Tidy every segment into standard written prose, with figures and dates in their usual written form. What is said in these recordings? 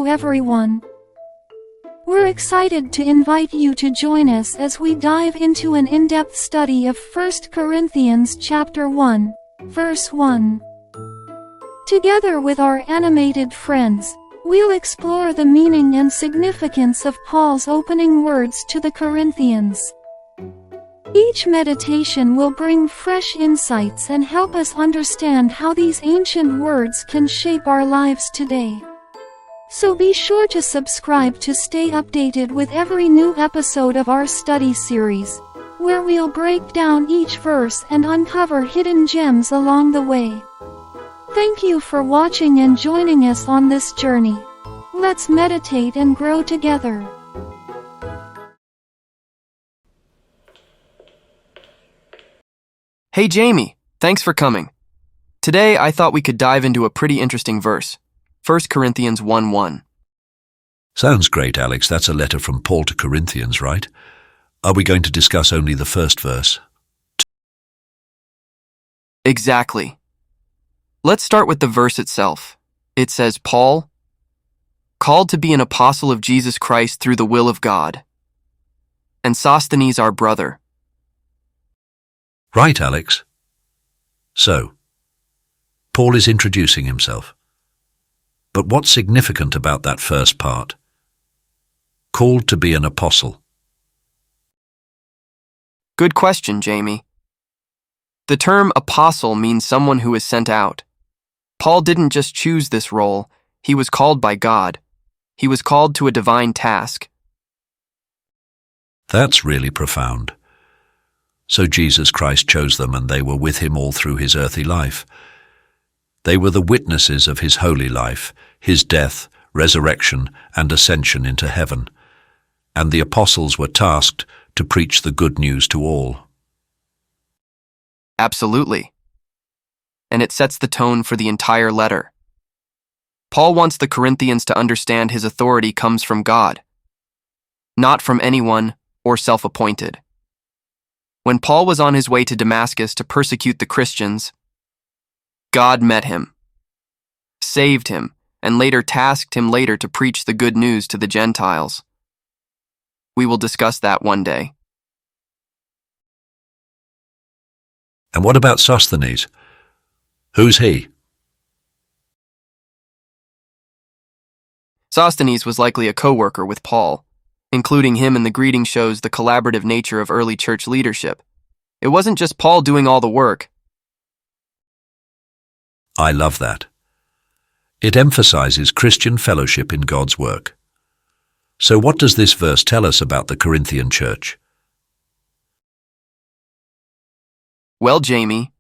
everyone. We're excited to invite you to join us as we dive into an in-depth study of 1 Corinthians chapter 1, verse 1. Together with our animated friends, we'll explore the meaning and significance of Paul's opening words to the Corinthians. Each meditation will bring fresh insights and help us understand how these ancient words can shape our lives today. So be sure to subscribe to stay updated with every new episode of our study series, where we'll break down each verse and uncover hidden gems along the way. Thank you for watching and joining us on this journey. Let's meditate and grow together. Hey Jamie, thanks for coming. Today I thought we could dive into a pretty interesting verse. 1 Corinthians 1:1. Sounds great, Alex. That's a letter from Paul to Corinthians, right? Are we going to discuss only the first verse? Exactly. Let's start with the verse itself. It says, Paul, called to be an apostle of Jesus Christ through the will of God, and Sosthenes our brother. Right, Alex. So, Paul is introducing himself. But what's significant about that first part? Called to be an apostle. Good question, Jamie. The term apostle means someone who is sent out. Paul didn't just choose this role, he was called by God. He was called to a divine task. That's really profound. So Jesus Christ chose them and they were with him all through his earthly life. They were the witnesses of his holy life, his death, resurrection, and ascension into heaven. And the apostles were tasked to preach the good news to all. Absolutely. And it sets the tone for the entire letter. Paul wants the Corinthians to understand his authority comes from God, not from anyone or self-appointed. When Paul was on his way to Damascus to persecute the Christians, God met him, saved him, and later tasked him to preach the good news to the Gentiles. We will discuss that one day. And what about Sosthenes? Who's he? Sosthenes was likely a co-worker with Paul. Including him in the greeting shows the collaborative nature of early church leadership. It wasn't just Paul doing all the work. I love that. It emphasizes Christian fellowship in God's work. So what does this verse tell us about the Corinthian church? Well, Jamie,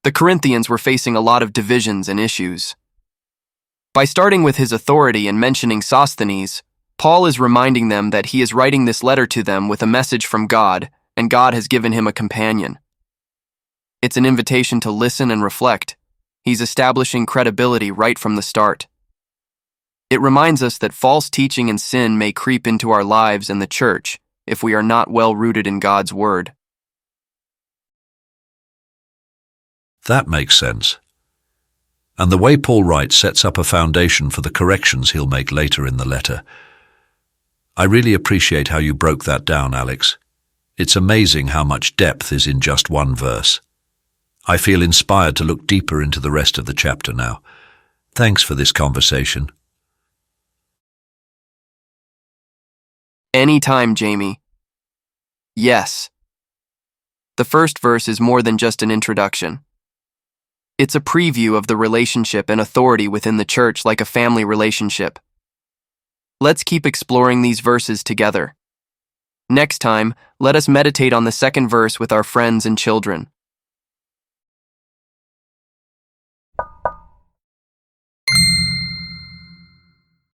the Corinthians were facing a lot of divisions and issues. By starting with his authority and mentioning Sosthenes, Paul is reminding them that he is writing this letter to them with a message from God, and God has given him a companion. It's an invitation to listen and reflect. He's establishing credibility right from the start. It reminds us that false teaching and sin may creep into our lives and the church if we are not well rooted in God's word. That makes sense. And the way Paul writes sets up a foundation for the corrections he'll make later in the letter. I really appreciate how you broke that down, Alex. It's amazing how much depth is in just one verse. I feel inspired to look deeper into the rest of the chapter now. Thanks for this conversation. Anytime, Jamie. Yes. The first verse is more than just an introduction. It's a preview of the relationship and authority within the church like a family relationship. Let's keep exploring these verses together. Next time, let us meditate on the second verse with our friends and children.